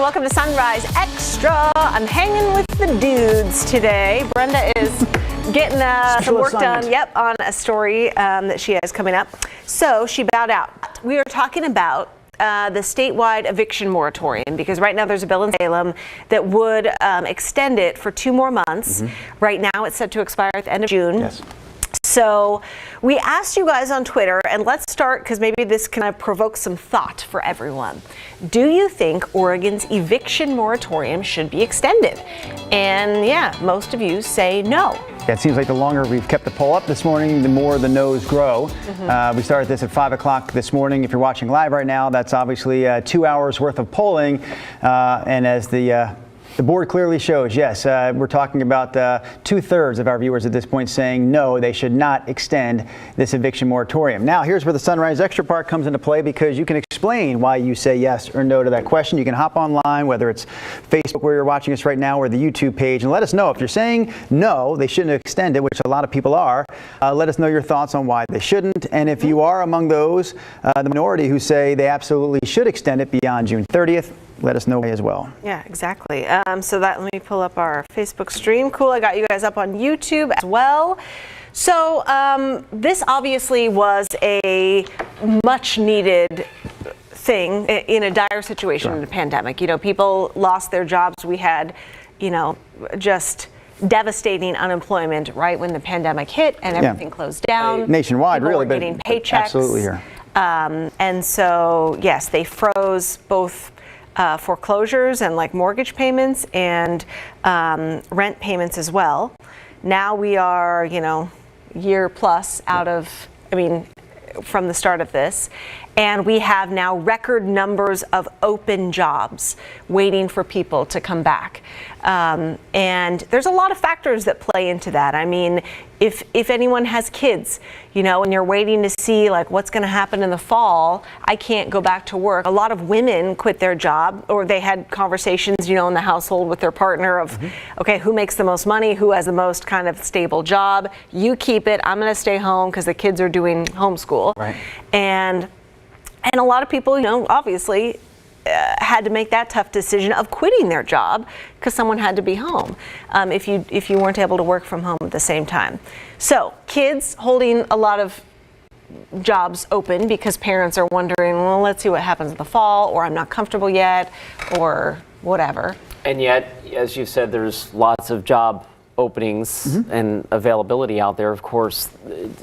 welcome to Sunrise Extra. I'm hanging with the dudes today. Brenda is getting some work done, on a story that she has coming up. So she bowed out. We are talking about the statewide eviction moratorium, because right now there's a bill in Salem that would extend it for 2 more months. Right now it's set to expire at the end of June. Yes. So we asked you guys on Twitter, and let's start because maybe this can provoke some thought for everyone. Do you think Oregon's eviction moratorium should be extended? And yeah, most of you say no. Yeah, it seems like the longer we've kept the poll up this morning, the more the no's grow. We started this at 5 o'clock this morning. If you're watching live right now, that's obviously 2 hours worth of polling. And as the board clearly shows, yes, we're talking about 2/3 of our viewers at this point saying no, they should not extend this eviction moratorium. Now, here's where the Sunrise Extra part comes into play, because you can explain why you say yes or no to that question. You can hop online, whether it's Facebook where you're watching us right now or the YouTube page, and let us know if you're saying no, they shouldn't extend it, which a lot of people are. Let us know your thoughts on why they shouldn't. And if you are among those, the minority who say they absolutely should extend it beyond June 30th, let us know as well. Yeah, exactly. So let me pull up our Facebook stream. Cool, I got you guys up on YouTube as well. So this obviously was a much needed thing in a dire situation in the pandemic. You know, people lost their jobs. We had, just devastating unemployment right when the pandemic hit and everything closed down. Nationwide, people really, were getting paychecks. Absolutely here. And so, yes, they froze both foreclosures and like mortgage payments and rent payments as well. Now we are, year plus out of, from the start of this, and we have now record numbers of open jobs waiting for people to come back. And there's a lot of factors that play into that. I mean, if anyone has kids, and you're waiting to see like what's going to happen in the fall, I can't go back to work. A lot of women quit their job, or they had conversations, in the household with their partner of, okay, who makes the most money, who has the most kind of stable job? You keep it. I'm going to stay home because the kids are doing homeschool. Right. And a lot of people, obviously had to make that tough decision of quitting their job because someone had to be home if you weren't able to work from home at the same time. So kids holding a lot of jobs open because parents are wondering, well, let's see what happens in the fall, or I'm not comfortable yet, or whatever. And yet, as you said, there's lots of job openings and availability out there, of course,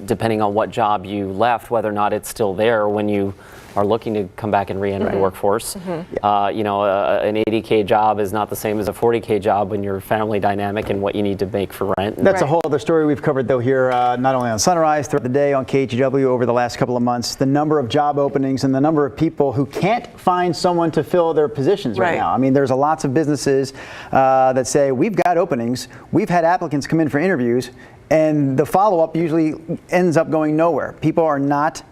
depending on what job you left, whether or not it's still there when you are looking to come back and re-enter the workforce. An 80K job is not the same as a 40K job when you're family dynamic and what you need to make for rent. That's a whole other story we've covered, though, here, not only on Sunrise, throughout the day on KHW over the last couple of months, the number of job openings and the number of people who can't find someone to fill their positions right now. I mean, there's lots of businesses that say, we've got openings, we've had applicants come in for interviews, and the follow-up usually ends up going nowhere. People are not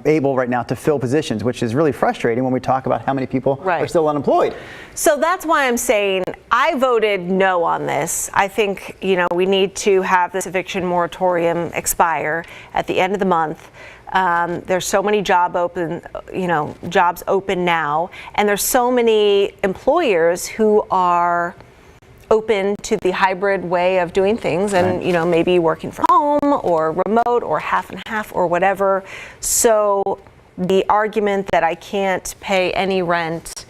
able right now to fill positions, which is really frustrating when we talk about how many people are still unemployed. So that's why I'm saying I voted no on this. I think, we need to have this eviction moratorium expire at the end of the month. There's so many jobs open now, and there's so many employers who are open to the hybrid way of doing things, and maybe working from home or remote or half and half or whatever. So the argument that I can't pay any rent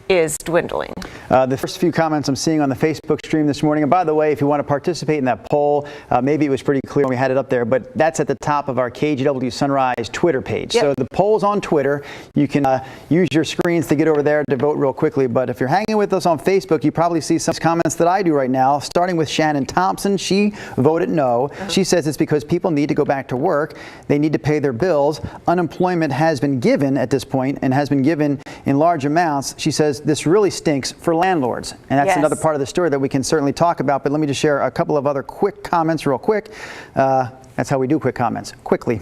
is dwindling. The first few comments I'm seeing on the Facebook stream this morning, and by the way, if you want to participate in that poll, maybe it was pretty clear when we had it up there, but that's at the top of our KGW Sunrise Twitter page. So the poll's on Twitter. You can use your screens to get over there to vote real quickly, but if you're hanging with us on Facebook, you probably see some comments that I do right now, starting with Shannon Thompson. She voted no. She says it's because people need to go back to work. They need to pay their bills. Unemployment has been given at this point and has been given in large amounts. She says this really stinks for landlords. And that's another part of the story that we can certainly talk about. But let me just share a couple of other quick comments real quick. That's how we do quick comments, quickly.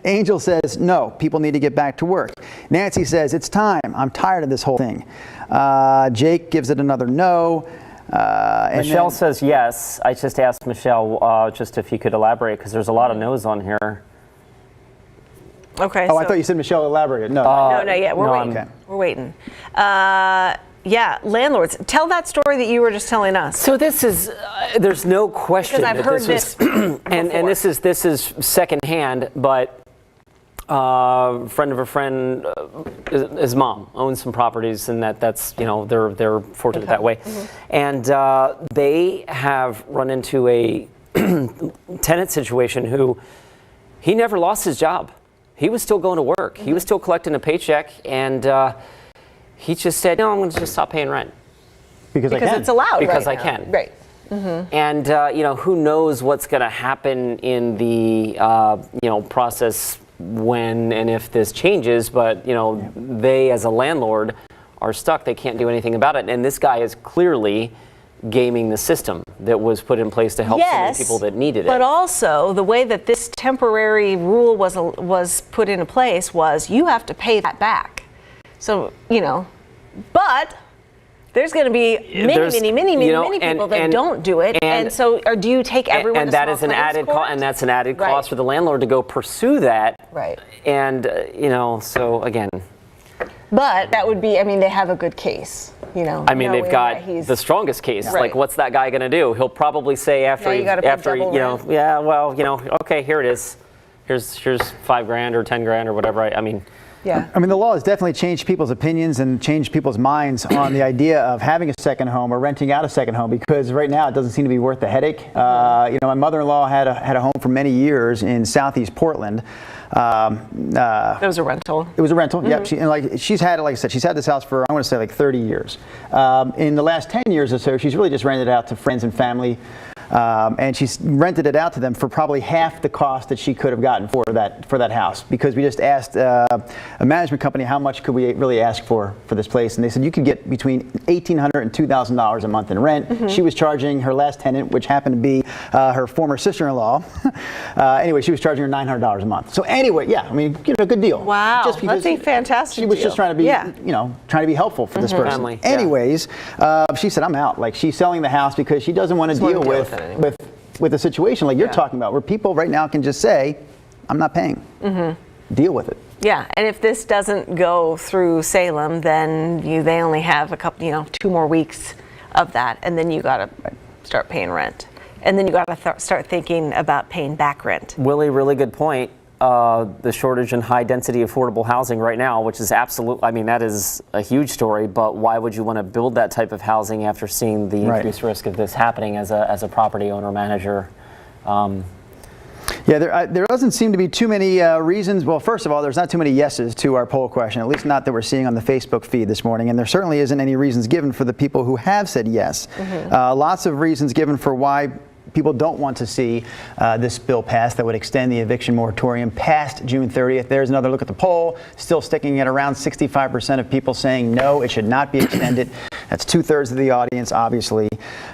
Angel says, no, people need to get back to work. Nancy says, it's time. I'm tired of this whole thing. Jake gives it another no. Michelle says yes. I just asked Michelle just if you could elaborate, because there's a lot of no's on here. Okay. Oh, so I thought you said Michelle elaborated. No. No, yeah, we're waiting. Okay. We're waiting. yeah, landlords. Tell that story that you were just telling us. So this is, there's no question Because I've that heard this this and this is secondhand, but friend of a friend, his mom owns some properties, and that's they're fortunate that way, and they have run into a tenant situation who he never lost his job. He was still going to work. He was still collecting a paycheck, and he just said, "No, I'm going to just stop paying rent Because I can. it's allowed because right I now. can." Right. And who knows what's going to happen in the process when and if this changes, but they as a landlord are stuck. They can't do anything about it, and this guy is clearly gaming the system that was put in place to help so many people that needed it. But also the way that this temporary rule was put into place was you have to pay that back. So but there's going to be many people that don't do it, and so do you take everyone? And that is an added cost, and that's an added cost for the landlord to go pursue that. Right. And so again. But that would be. I mean, they have a good case. They've got the strongest case. Right. Like, what's that guy going to do? He'll probably say after okay, here it is. Here's $5,000 or $10,000 or whatever. Yeah. I mean, the law has definitely changed people's opinions and changed people's minds on the idea of having a second home or renting out a second home, because right now it doesn't seem to be worth the headache. My mother-in-law had a home for many years in Southeast Portland. It was a rental. It was a rental. Yeah. She's had it, like I said, she's had this house for, I want to say, like 30 years. In the last 10 years or so, she's really just rented it out to friends and family. And she's rented it out to them for probably half the cost that she could have gotten for that house, because we just asked a management company how much could we really ask for this place, and they said you could get between $1,800 and $2,000 a month in rent. She was charging her last tenant, which happened to be her former sister-in-law. Anyway, she was charging her $900 a month. So anyway, yeah, I mean, a good deal. Wow, just that's a fantastic She was deal. Just trying to be, trying to be helpful for this person. Family. Anyways, she said, I'm out. Like, she's selling the house because she doesn't want to deal with a situation like you're talking about, where people right now can just say, I'm not paying. Deal with it. Yeah, and if this doesn't go through Salem, then they only have a couple, 2 more weeks of that, and then you got to start paying rent, and then you got to start thinking about paying back rent. Willie, really good point. The shortage in high density affordable housing right now, which is that is a huge story, but why would you want to build that type of housing after seeing the increased risk of this happening as a property owner manager? There doesn't seem to be too many reasons. Well, first of all, there's not too many yeses to our poll question, at least not that we're seeing on the Facebook feed this morning. And there certainly isn't any reasons given for the people who have said yes. Lots of reasons given for why people don't want to see this bill passed that would extend the eviction moratorium past June 30th. There's another look at the poll, still sticking at around 65% of people saying no, it should not be extended. That's 2/3 of the audience, obviously.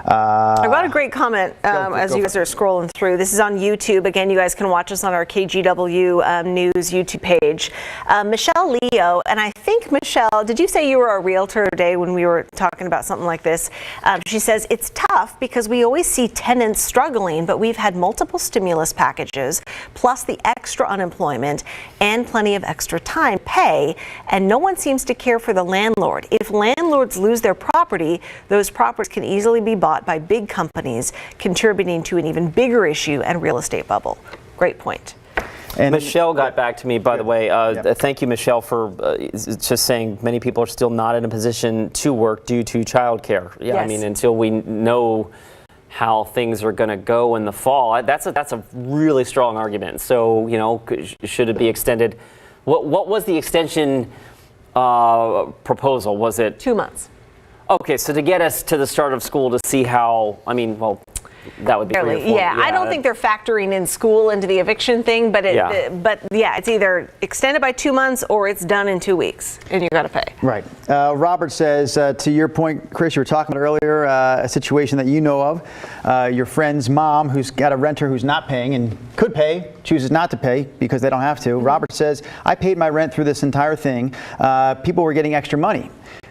I got a great comment as you guys are scrolling through. This is on YouTube. Again, you guys can watch us on our KGW News YouTube page. Michelle Leo, and I think, Michelle, did you say you were a realtor today when we were talking about something like this? She says, it's tough because we always see tenants struggling, but we've had multiple stimulus packages, plus the extra unemployment and plenty of extra time pay, and no one seems to care for the landlord. If landlords lose their property, those properties can easily be bought by big companies, contributing to an even bigger issue and real estate bubble. Great point. And Michelle got back to me, by the way. Thank you, Michelle, for just saying many people are still not in a position to work due to childcare. Yeah, yes. I mean, until we know how things are going to go in the fall, that's a really strong argument. So, should it be extended? What was the extension proposal? Was it 2 months? Okay, so to get us to the start of school to see how, that would be 3 or 4. Yeah, I don't think they're factoring in school into the eviction thing, but it's either extended by 2 months or it's done in 2 weeks, and you got to pay. Right. Robert says, to your point, Chris, you were talking about earlier, a situation that you know of, your friend's mom who's got a renter who's not paying and could pay, chooses not to pay because they don't have to. Robert says, I paid my rent through this entire thing. People were getting extra money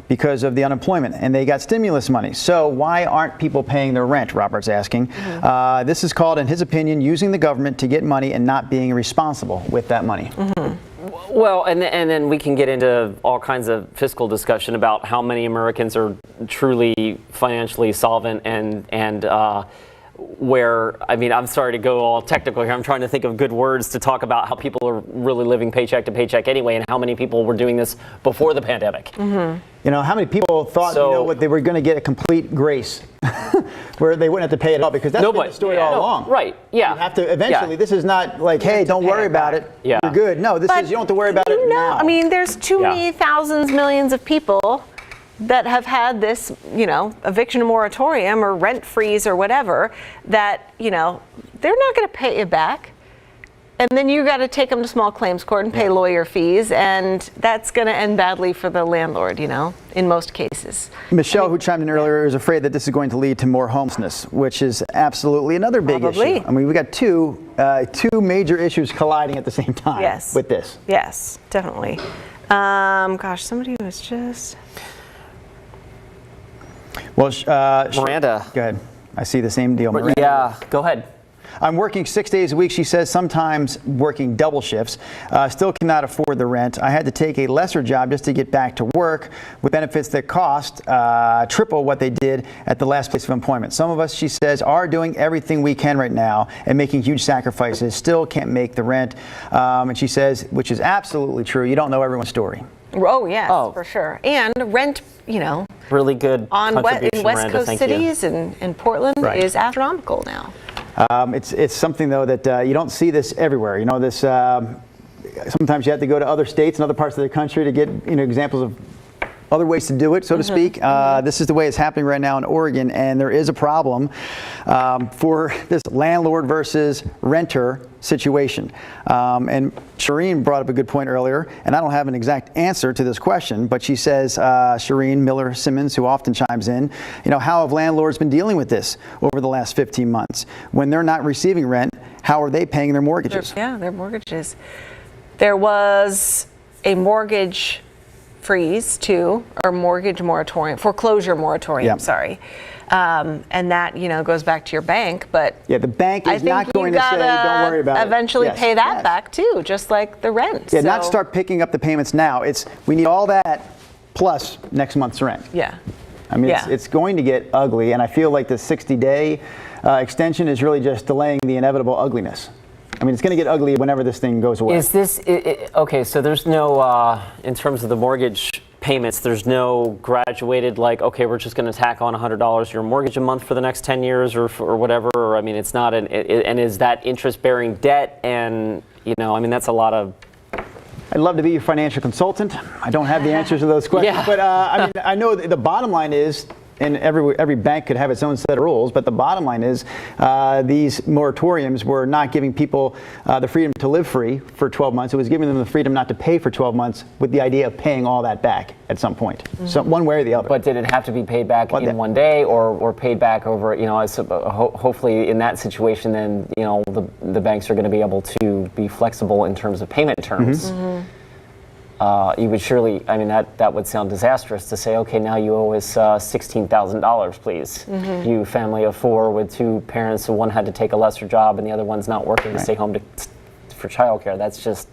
because of the unemployment, and they got stimulus money. So why aren't people paying their rent, Robert's asking. This is called, in his opinion, using the government to get money and not being responsible with that money. Well, and then we can get into all kinds of fiscal discussion about how many Americans are truly financially solvent and where, I mean, I'm sorry to go all technical here. I'm trying to think of good words to talk about how people are really living paycheck to paycheck anyway, and how many people were doing this before the pandemic. You know, how many people thought, what they were going to get a complete grace where they wouldn't have to pay it all, because that's been the story all along. Right, yeah. You have to eventually, this is not like, hey, don't worry about it. Yeah. You're good. No, this is, you don't have to worry about it now. I mean, there's too many thousands, millions of people that have had this, eviction moratorium or rent freeze or whatever, that, they're not going to pay you back. And then you got to take them to small claims court and pay lawyer fees, and that's going to end badly for the landlord, in most cases. Michelle, who chimed in earlier, is afraid that this is going to lead to more homelessness, which is absolutely another big issue. I mean, we got two major issues colliding at the same time with this. Yes, definitely. Gosh, somebody was just... Well, Miranda. Go ahead. I see the same deal. Miranda. Yeah, go ahead. I'm working 6 days a week, she says, sometimes working double shifts. Still cannot afford the rent. I had to take a lesser job just to get back to work with benefits that cost triple what they did at the last place of employment. Some of us, she says, are doing everything we can right now and making huge sacrifices. Still can't make the rent. And she says, which is absolutely true, you don't know everyone's story. Oh, yes, for sure. And rent, really good in contribution, West Miranda, Coast cities and Portland is astronomical now. It's something, though, that you don't see this everywhere. This sometimes you have to go to other states and other parts of the country to get examples of other ways to do it, so to speak. This is the way it's happening right now in Oregon, and there is a problem for this landlord versus renter situation. And Shireen brought up a good point earlier, and I don't have an exact answer to this question, but she says, Shireen Miller Simmons, who often chimes in, how have landlords been dealing with this over the last 15 months? When they're not receiving rent, how are they paying their mortgages? Their mortgages. There was a mortgage freeze too, or mortgage moratorium, foreclosure moratorium, sorry. And that, goes back to your bank, but the bank is not going to say, don't worry about it. Eventually pay that back too, just like the rent. Yeah, not start picking up the payments now. We need all that plus next month's rent. Yeah. I mean, it's going to get ugly, and I feel like the 60-day extension is really just delaying the inevitable ugliness. I mean, it's going to get ugly whenever this thing goes away. Is this, okay, so there's no, in terms of the mortgage payments, there's no graduated, like, okay, we're just going to tack on $100 your mortgage a month for the next 10 years or whatever, or, I mean, it's not, and is that interest-bearing debt, and, that's a lot of... I'd love to be your financial consultant. I don't have the answers to those questions, but I know the bottom line is, and every bank could have its own set of rules, but the bottom line is these moratoriums were not giving people the freedom to live free for 12 months. It was giving them the freedom not to pay for 12 months with the idea of paying all that back at some point, so one way or the other. But did it have to be paid back in one day or paid back over, hopefully in that situation then, the banks are going to be able to be flexible in terms of payment terms. You would surely, that would sound disastrous to say, okay, now you owe us $16,000, please. You family of four with two parents, one had to take a lesser job and the other one's not working to stay home for childcare. That's just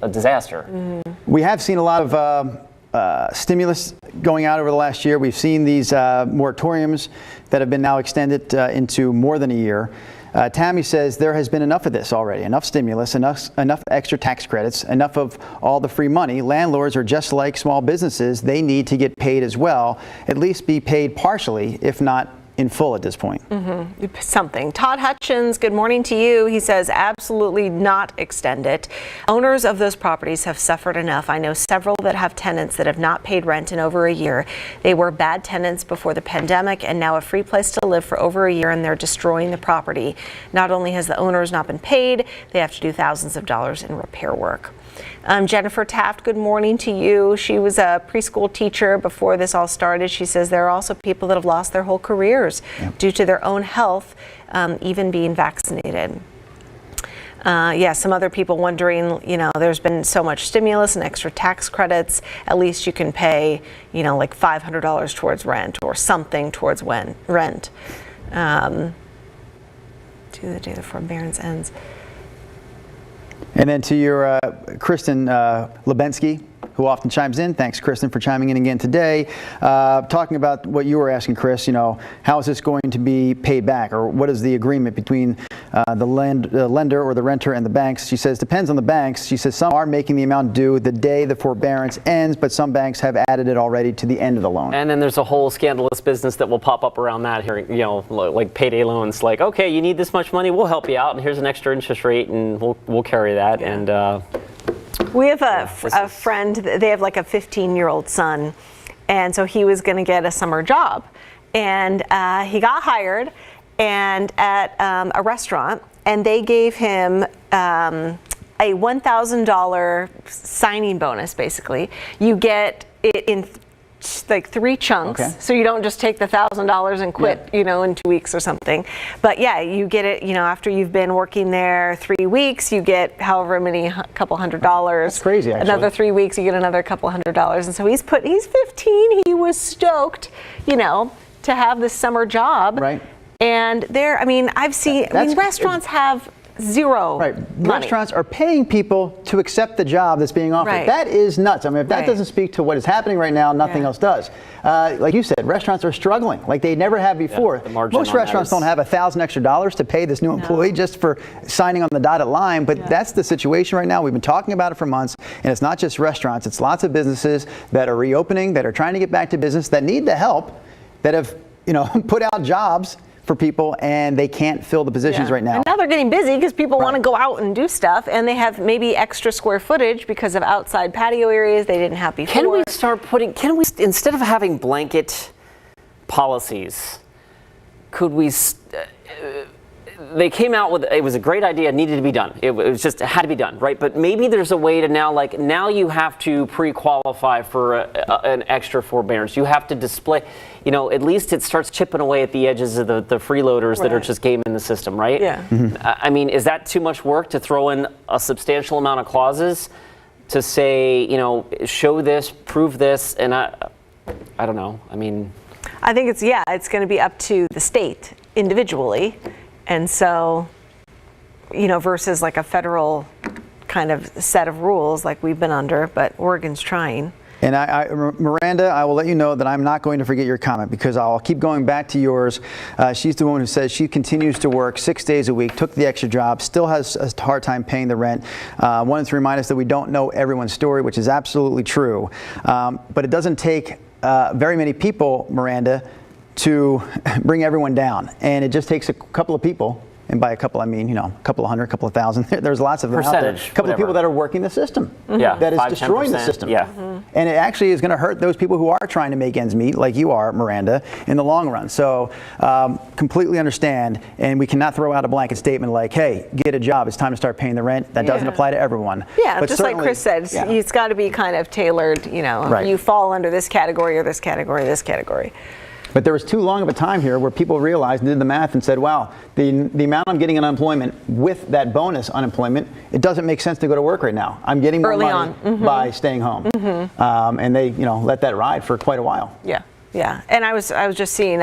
a disaster. We have seen a lot of stimulus going out over the last year. We've seen these moratoriums that have been now extended into more than a year. Tammy says there has been enough of this already, enough stimulus, enough extra tax credits, enough of all the free money. Landlords are just like small businesses. They need to get paid as well, at least be paid partially, if not in full at this point. Something. Todd Hutchins, good morning to you. He says absolutely not extend it. Owners of those properties have suffered enough. I know several that have tenants that have not paid rent in over a year. They were bad tenants before the pandemic and now a free place to live for over a year, and they're destroying the property. Not only has the owners not been paid, they have to do thousands of dollars in repair work. Jennifer Taft, good morning to you. She was a preschool teacher before this all started. She says there are also people that have lost their whole careers due to their own health, even being vaccinated. Some other people wondering, there's been so much stimulus and extra tax credits. At least you can pay, like $500 towards rent or something towards rent. To the day the forbearance ends. And then to your Kristen Lebensky, who often chimes in. Thanks, Kristen, for chiming in again today. Talking about what you were asking, Chris, how is this going to be paid back, or what is the agreement between the lender or the renter and the banks? She says, depends on the banks. She says some are making the amount due the day the forbearance ends, but some banks have added it already to the end of the loan. And then there's a whole scandalous business that will pop up around that here, like payday loans, like, okay, you need this much money, we'll help you out, and here's an extra interest rate, and we'll carry that. Yeah. And we have a friend, they have like a 15-year-old son, and so he was going to get a summer job. And he got hired and at a restaurant, and they gave him a $1,000 signing bonus, basically. You get it in like 3 chunks, okay. So you don't just take the $1,000 and quit, in 2 weeks or something. But yeah, you get it, after you've been working there 3 weeks, you get however many, couple $100. That's crazy, actually. Another 3 weeks, you get another couple $100. And so he's 15, he was stoked, to have this summer job. Right. And I've seen, restaurants have zero money. Restaurants are paying people to accept the job that's being offered. Right. That is nuts. If that doesn't speak to what is happening right now, nothing else does. Like you said, restaurants are struggling like they never have before. Most restaurants don't have $1,000 extra to pay this new employee just for signing on the dotted line, but that's the situation right now. We've been talking about it for months, and it's not just restaurants. It's lots of businesses that are reopening, that are trying to get back to business, that need the help, that have put out jobs for people, and they can't fill the positions right now. And now they're getting busy because people want to go out and do stuff, and they have maybe extra square footage because of outside patio areas they didn't have before. Can we instead of having blanket policies, could we they came out with, it was a great idea, it needed to be done. It had to be done, right? But maybe there's a way to now you have to pre-qualify for an extra forbearance. You have to display, at least it starts chipping away at the edges of the freeloaders that are just gaming the system, right? Yeah. Mm-hmm. Is that too much work to throw in a substantial amount of clauses to say, show this, prove this, and I don't know. I think it's going to be up to the state individually. And so, versus like a federal kind of set of rules like we've been under, but Oregon's trying. And Miranda, I will let you know that I'm not going to forget your comment, because I'll keep going back to yours. She's the one who says she continues to work 6 days a week, took the extra job, still has a hard time paying the rent. Wanted to remind us that we don't know everyone's story, which is absolutely true. But it doesn't take very many people, Miranda, to bring everyone down. And it just takes a couple of people. And by a couple, I mean, a couple of hundred, a couple of thousand. There's lots of them out there. A couple of people that are working the system. Yeah, that is destroying the system. Yeah. And it actually is going to hurt those people who are trying to make ends meet, like you are, Miranda, in the long run. So completely understand. And we cannot throw out a blanket statement like, hey, get a job. It's time to start paying the rent. That doesn't apply to everyone. Yeah, but just like Chris said, it's got to be kind of tailored, you fall under this category or this category, this category. But there was too long of a time here where people realized and did the math and said, wow, the amount I'm getting in unemployment with that bonus unemployment, it doesn't make sense to go to work right now. I'm getting more money by staying home. And they, let that ride for quite a while. Yeah. Yeah. And I was just seeing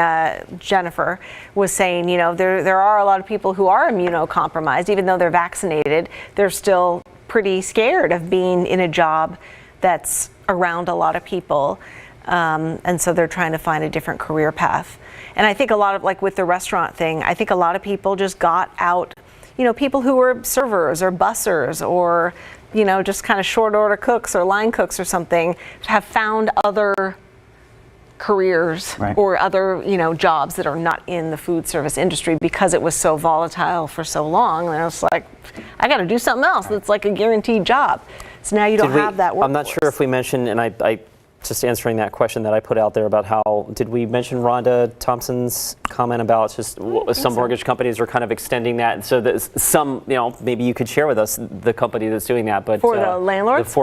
Jennifer was saying, there are a lot of people who are immunocompromised. Even though they're vaccinated, they're still pretty scared of being in a job that's around a lot of people. And so they're trying to find a different career path. And I think a lot of, like with the restaurant thing, I think a lot of people just got out, people who were servers or bussers or, just kind of short order cooks or line cooks or something, have found other careers or other, jobs that are not in the food service industry because it was so volatile for so long. And I was like, I got to do something else that's like a guaranteed job. So now you don't have that workforce. I'm not sure if we mentioned, and I just answering that question that I put out there about how, did we mention Rhonda Thompson's comment about just some mortgage companies are kind of extending that, so that some, maybe you could share with us the company that's doing that, but for the landlords, the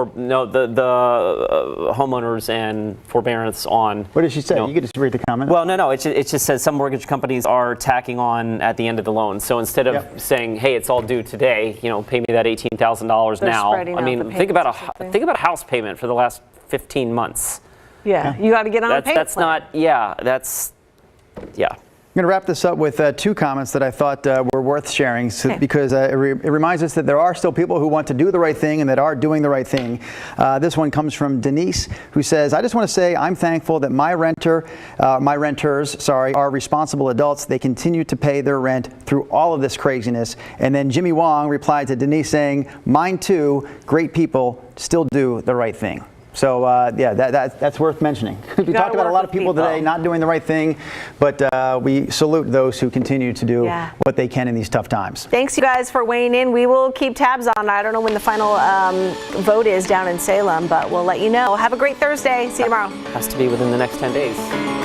homeowners and forbearance on. What did she say? You could just read the comment. Well, no, it just says some mortgage companies are tacking on at the end of the loan. So instead of saying, hey, it's all due today, pay me that $18,000 now. I mean, think about a house payment for the last 15 months. Yeah, you got to get on a payment plan. I'm going to wrap this up with two comments that I thought were worth sharing because it reminds us that there are still people who want to do the right thing and that are doing the right thing. This one comes from Denise, who says, I just want to say I'm thankful that my renters are responsible adults. They continue to pay their rent through all of this craziness. And then Jimmy Wong replied to Denise saying, mine too, great people still do the right thing. So, that's worth mentioning. We talked about a lot of people today not doing the right thing, but we salute those who continue to do what they can in these tough times. Thanks, you guys, for weighing in. We will keep tabs on. I don't know when the final vote is down in Salem, but we'll let you know. Have a great Thursday. See you tomorrow. Has to be within the next 10 days.